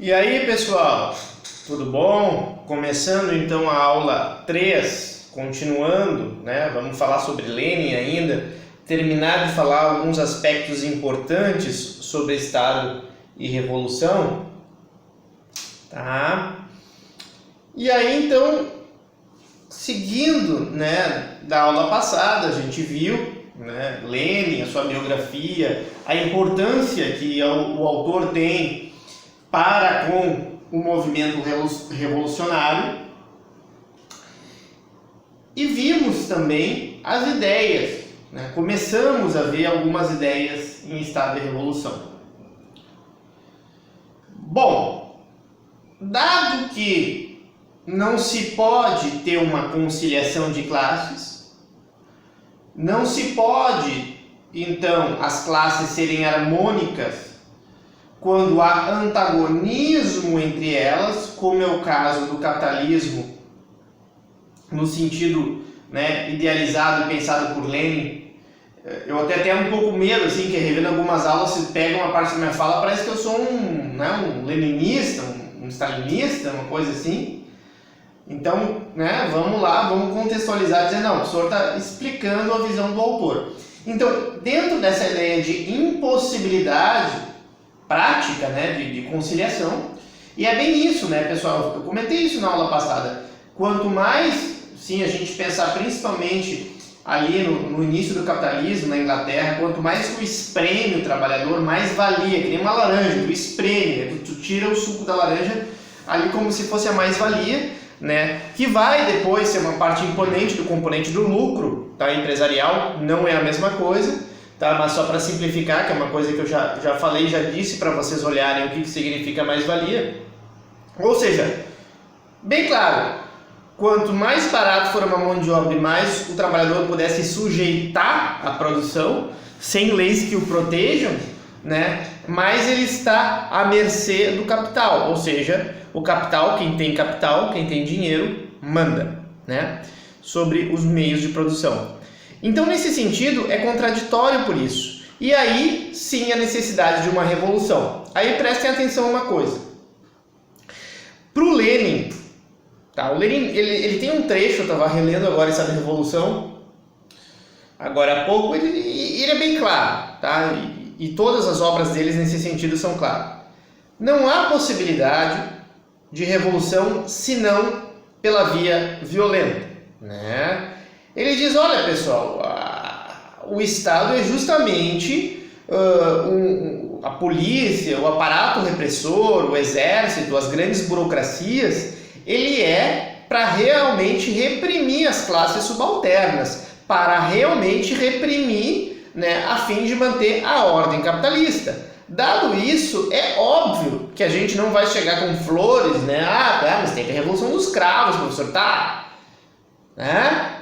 E aí, pessoal, tudo bom? Começando então a aula 3, continuando, né? Vamos falar sobre Lenin ainda, terminar de falar alguns aspectos importantes sobre Estado e Revolução, tá? E aí, então, seguindo, né, da aula passada, a gente viu, né, Lenin, a sua biografia, a importância que o autor tem para com o movimento revolucionário, e vimos também as ideias, né? Começamos a ver algumas ideias em Estado e Revolução. Bom, dado que não se pode ter uma conciliação de classes, não se pode, então, as classes serem harmônicas quando há antagonismo entre elas, como é o caso do capitalismo, no sentido, né, idealizado e pensado por Lenin. Eu até tenho um pouco medo, assim, que revendo algumas aulas, se pega uma parte da minha fala, parece que eu sou um leninista, um stalinista, uma coisa assim. Então, né, vamos lá, vamos contextualizar, dizer, não, o senhor está explicando a visão do autor. Então, dentro dessa ideia de impossibilidade prática, né, de conciliação, e é bem isso, né, pessoal, eu comentei isso na aula passada, quanto mais, sim, a gente pensar principalmente ali no início do capitalismo na Inglaterra, quanto mais tu espreme o trabalhador, mais valia, que nem uma laranja, tu espreme, né, tu tira o suco da laranja ali como se fosse a mais-valia, né, que vai depois ser uma parte imponente do componente do lucro, tá, empresarial, não é a mesma coisa, tá? Mas só para simplificar, que é uma coisa que eu já falei, já disse para vocês olharem o que significa mais-valia. Ou seja, bem claro, quanto mais barato for uma mão de obra e mais o trabalhador pudesse sujeitar a produção, sem leis que o protejam, né, mais ele está à mercê do capital. Ou seja, o capital, quem tem dinheiro, manda, né, sobre os meios de produção. Então, nesse sentido, é contraditório por isso. E aí, sim, a necessidade de uma revolução. Aí, prestem atenção a uma coisa. Para o Lenin, tá? O Lenin, ele tem um trecho, eu estava relendo agora essa Revolução, agora há pouco, ele é bem claro, tá? E todas as obras deles nesse sentido são claras. Não há possibilidade de revolução senão pela via violenta, né? Ele diz, olha pessoal, o Estado é justamente a polícia, o aparato repressor, o exército, as grandes burocracias, ele é para realmente reprimir as classes subalternas, para realmente reprimir, né, a fim de manter a ordem capitalista. Dado isso, é óbvio que a gente não vai chegar com flores, né? Mas tem a Revolução dos Cravos, professor, tá? Né?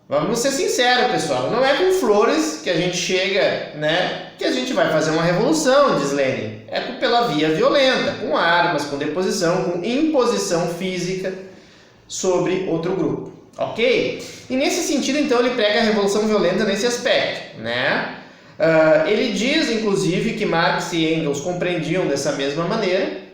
Vamos ser sinceros, pessoal, não é com flores que a gente chega, né, que a gente vai fazer uma revolução, diz Lenin. É pela via violenta, com armas, com deposição, com imposição física sobre outro grupo, ok? E nesse sentido, então, ele prega a revolução violenta nesse aspecto, né? Ele diz, inclusive, que Marx e Engels compreendiam dessa mesma maneira.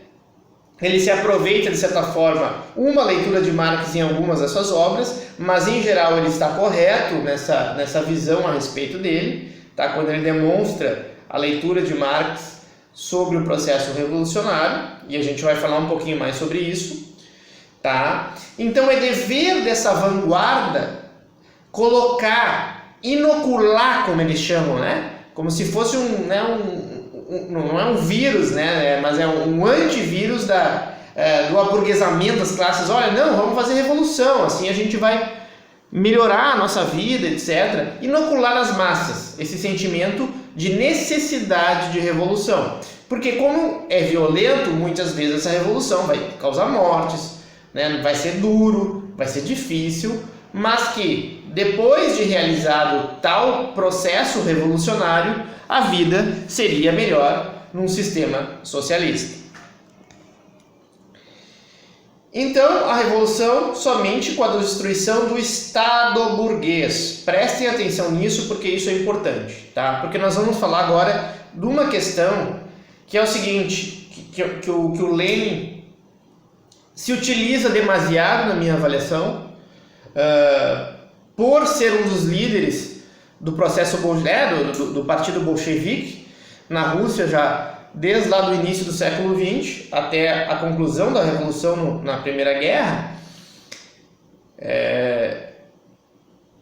Ele se aproveita, de certa forma, uma leitura de Marx em algumas das suas obras, mas em geral ele está correto nessa visão a respeito dele, tá? Quando ele demonstra a leitura de Marx sobre o processo revolucionário, e a gente vai falar um pouquinho mais sobre isso, tá? Então é dever dessa vanguarda colocar, inocular, como eles chamam, né? Como se fosse não é um vírus, né? Mas é um antivírus do aburguesamento das classes. Olha, não, vamos fazer revolução, assim a gente vai melhorar a nossa vida, etc. Inocular nas massas esse sentimento de necessidade de revolução. Porque como é violento, muitas vezes essa revolução vai causar mortes, né? Vai ser duro, vai ser difícil, mas que depois de realizado tal processo revolucionário, a vida seria melhor num sistema socialista. Então, a revolução somente com a destruição do Estado burguês. Prestem atenção nisso porque isso é importante, tá? Porque nós vamos falar agora de uma questão que é o seguinte, que o Lenin se utiliza demasiado na minha avaliação, por ser um dos líderes do processo do partido bolchevique na Rússia, já desde lá do início do século XX até a conclusão da Revolução na Primeira Guerra.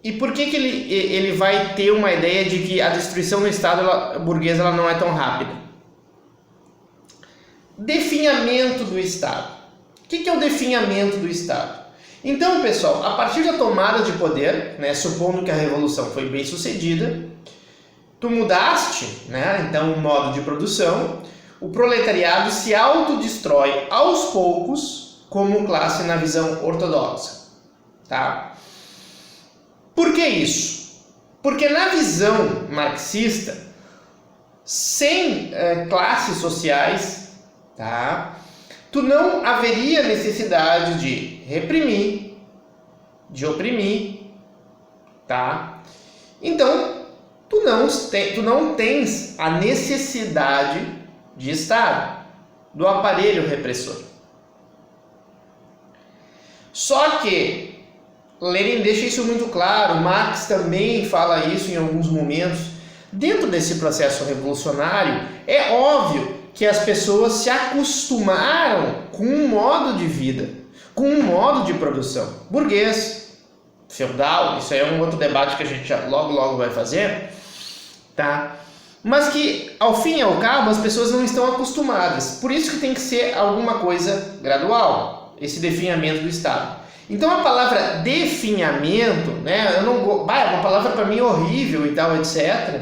E por que ele vai ter uma ideia de que a destruição do Estado burguês ela não é tão rápida? Definhamento do Estado. O que é o definhamento do Estado? Então, pessoal, a partir da tomada de poder, né, supondo que a Revolução foi bem sucedida, tu mudaste, né, então, o modo de produção, o proletariado se autodestrói aos poucos como classe na visão ortodoxa. Tá? Por que isso? Porque na visão marxista, sem classes sociais, tá, tu não haveria necessidade de reprimir, de oprimir, tá? Então, tu não tens a necessidade de Estado, do aparelho repressor. Só que Lenin deixa isso muito claro, Marx também fala isso em alguns momentos. Dentro desse processo revolucionário, é óbvio que as pessoas se acostumaram com um modo de vida, com um modo de produção burguês, feudal. Isso aí é um outro debate que a gente logo vai fazer, tá? Mas que, ao fim e ao cabo, as pessoas não estão acostumadas. Por isso que tem que ser alguma coisa gradual, esse definhamento do Estado. Então a palavra definhamento, né, é uma palavra para mim horrível e tal, etc.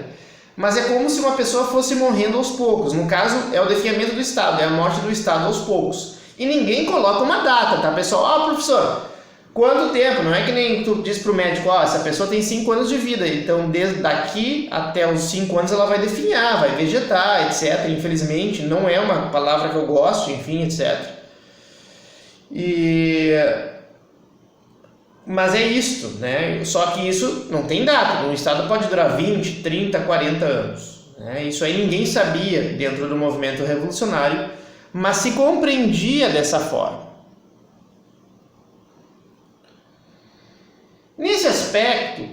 Mas é como se uma pessoa fosse morrendo aos poucos. No caso, é o definhamento do Estado, é a morte do Estado aos poucos. E ninguém coloca uma data, tá, pessoal? Professor, quanto tempo? Não é que nem tu diz pro médico, essa pessoa tem 5 anos de vida, então desde daqui até os 5 anos ela vai definhar, vai vegetar, etc. Infelizmente, não é uma palavra que eu gosto, enfim, etc. Mas é isto, né? Só que isso não tem data. Um Estado pode durar 20, 30, 40 anos. Né? Isso aí ninguém sabia dentro do movimento revolucionário, mas se compreendia dessa forma. Nesse aspecto,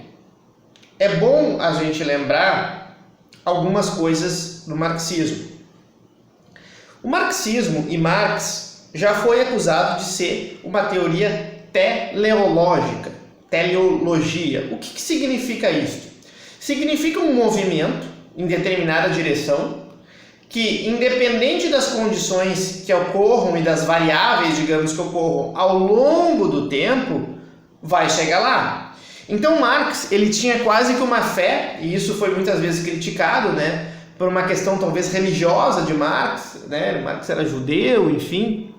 é bom a gente lembrar algumas coisas do marxismo. O marxismo e Marx já foi acusado de ser uma teoria teleologia. O que significa isso? Significa um movimento em determinada direção que, independente das condições que ocorram e das variáveis, digamos, que ocorram ao longo do tempo, vai chegar lá. Então Marx, ele tinha quase que uma fé, e isso foi muitas vezes criticado, né, por uma questão talvez religiosa de Marx, né? Marx era judeu, enfim,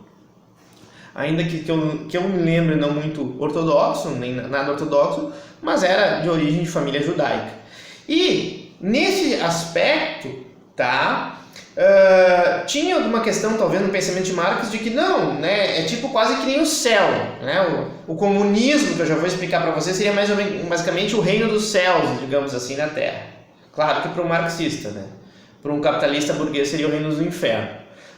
ainda que eu me lembre não muito ortodoxo, nem nada ortodoxo, mas era de origem de família judaica. E nesse aspecto, tá, tinha alguma questão talvez no pensamento de Marx de que não, né, é tipo quase que nem o céu, né? O comunismo, que eu já vou explicar para vocês, seria mais ou menos, basicamente o reino dos céus, digamos assim, na Terra. Claro que para um marxista, né? Para um capitalista burguês seria o reino do inferno.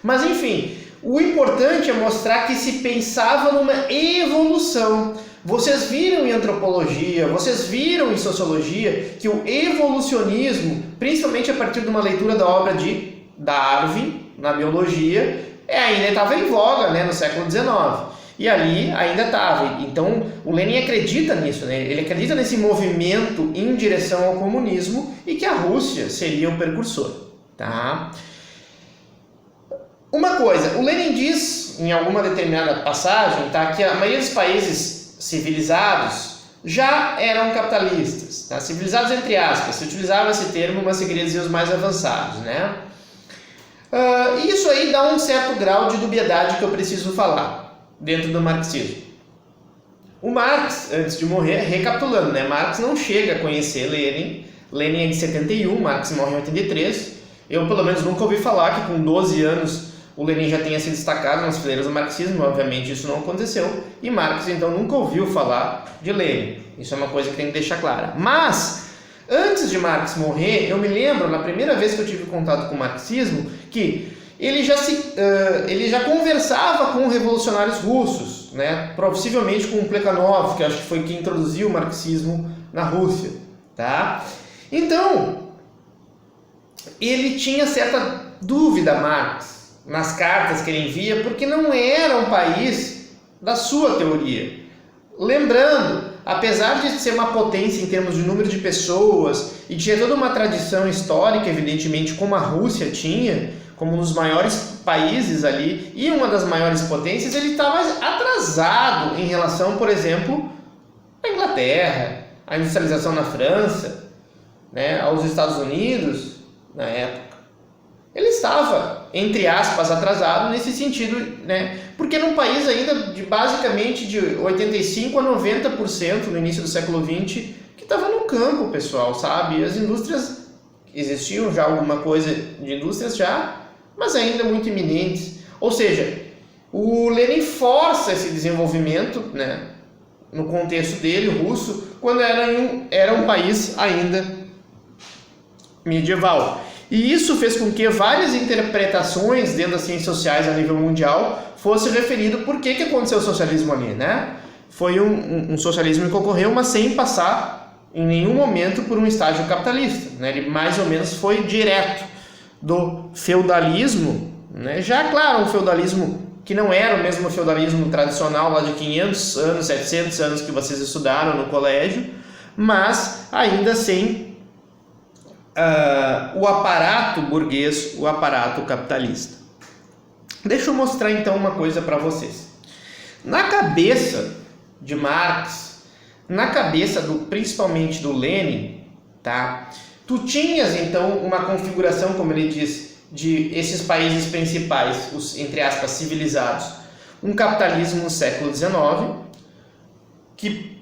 Mas enfim, o importante é mostrar que se pensava numa evolução. Vocês viram em antropologia, vocês viram em sociologia que o evolucionismo, principalmente a partir de uma leitura da obra de Darwin, na biologia, ainda estava em voga, né, no século XIX. E ali ainda estava. Então o Lenin acredita nisso, né? Ele acredita nesse movimento em direção ao comunismo e que a Rússia seria o precursor. Tá? Uma coisa, o Lenin diz em alguma determinada passagem, tá, que a maioria dos países civilizados já eram capitalistas, tá? Civilizados entre aspas, se utilizava esse termo, mas se queria dizer os mais avançados, né? Isso aí dá um certo grau de dubiedade que eu preciso falar dentro do marxismo. O Marx, antes de morrer, recapitulando, né? Marx não chega a conhecer Lenin. Lenin é de 71, Marx morre em 83. Eu, pelo menos, nunca ouvi falar que com 12 anos o Lenin já tenha se destacado nas fileiras do marxismo. Obviamente isso não aconteceu. E Marx, então, nunca ouviu falar de Lenin. Isso é uma coisa que tem que deixar clara. Mas, antes de Marx morrer, eu me lembro, na primeira vez que eu tive contato com o marxismo, que ele já conversava com revolucionários russos, né? Possivelmente com o Plekhanov, que acho que foi quem introduziu o marxismo na Rússia. Tá? Então, ele tinha certa dúvida, Marx, nas cartas que ele envia, porque não era um país da sua teoria. Lembrando, apesar de ser uma potência em termos de número de pessoas e de ter toda uma tradição histórica, evidentemente, como a Rússia tinha, como um dos maiores países ali e uma das maiores potências, ele estava atrasado em relação, por exemplo, à Inglaterra, à industrialização na França, né, aos Estados Unidos na época. Ele estava, entre aspas, atrasado nesse sentido, né, porque num país ainda de basicamente de 85% a 90% no início do século XX que estava no campo, pessoal, sabe? As indústrias, existiam já alguma coisa de indústrias já, mas ainda muito iminentes. Ou seja, o Lenin força esse desenvolvimento, né, no contexto dele, russo, quando era um país ainda medieval. E isso fez com que várias interpretações dentro das ciências sociais a nível mundial fosse referido por que aconteceu o socialismo ali, né? Foi um socialismo que ocorreu, mas sem passar em nenhum momento por um estágio capitalista, né? Ele mais ou menos foi direto do feudalismo, né? Já, claro, um feudalismo que não era o mesmo feudalismo tradicional lá de 500 anos, 700 anos que vocês estudaram no colégio, mas ainda sem o aparato burguês, o aparato capitalista. Deixa eu mostrar então uma coisa para vocês. Na cabeça de Marx, na cabeça principalmente do Lenin, tá? Tu tinhas então uma configuração, como ele diz, de esses países principais, os, entre aspas, civilizados, um capitalismo no século XIX, que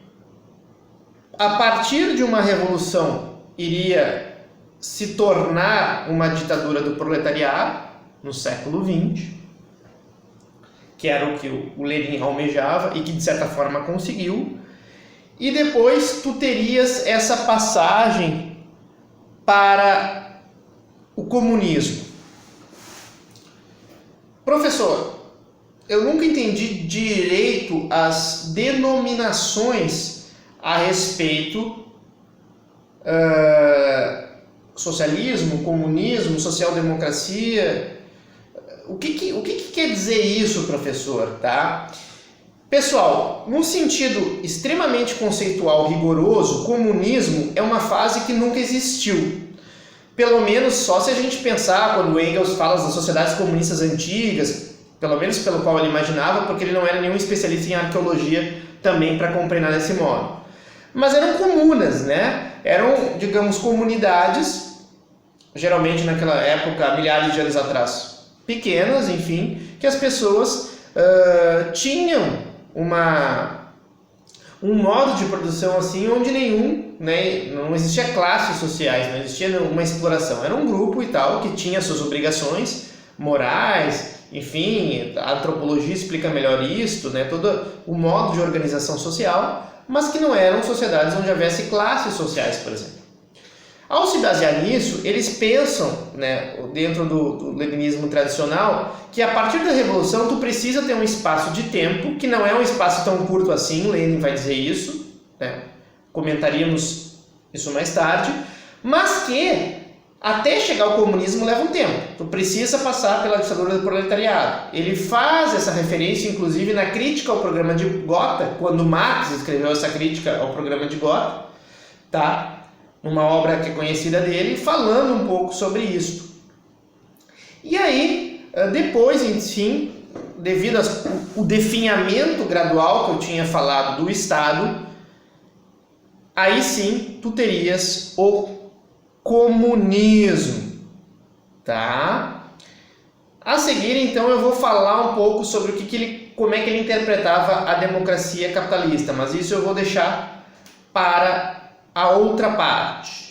a partir de uma revolução iria se tornar uma ditadura do proletariado no século XX, que era o que o Lenin almejava e que de certa forma conseguiu, e depois tu terias essa passagem para o comunismo. Professor, eu nunca entendi direito as denominações a respeito socialismo, comunismo, social-democracia. O que quer dizer isso, professor? Tá? Pessoal, num sentido extremamente conceitual, rigoroso, comunismo é uma fase que nunca existiu. Pelo menos só se a gente pensar quando Engels fala das sociedades comunistas antigas, pelo menos pelo qual ele imaginava, porque ele não era nenhum especialista em arqueologia também para compreender desse modo. Mas eram comunas, né? Eram, digamos, comunidades, geralmente naquela época, milhares de anos atrás, pequenas, enfim, que as pessoas tinham um modo de produção assim, onde não existia classes sociais, não existia uma exploração. Era um grupo e tal, que tinha suas obrigações morais, enfim, a antropologia explica melhor isto, né? Todo o modo de organização social, mas que não eram sociedades onde houvesse classes sociais, por exemplo. Ao se basear nisso, eles pensam, né, dentro do leninismo tradicional, que a partir da revolução tu precisa ter um espaço de tempo, que não é um espaço tão curto assim, Lenin vai dizer isso, né? Comentaríamos isso mais tarde, mas que até chegar ao comunismo leva um tempo. Tu precisa passar pela ditadura do proletariado. Ele faz essa referência, inclusive, na crítica ao programa de Gotha, quando Marx escreveu essa crítica ao programa de Gotha, tá? Uma obra que é conhecida dele, falando um pouco sobre isso. E aí, depois, enfim, devido ao definhamento gradual que eu tinha falado do Estado, aí sim, tu terias o comunismo, tá? A seguir, então, eu vou falar um pouco sobre como é que ele interpretava a democracia capitalista, mas isso eu vou deixar para a outra parte.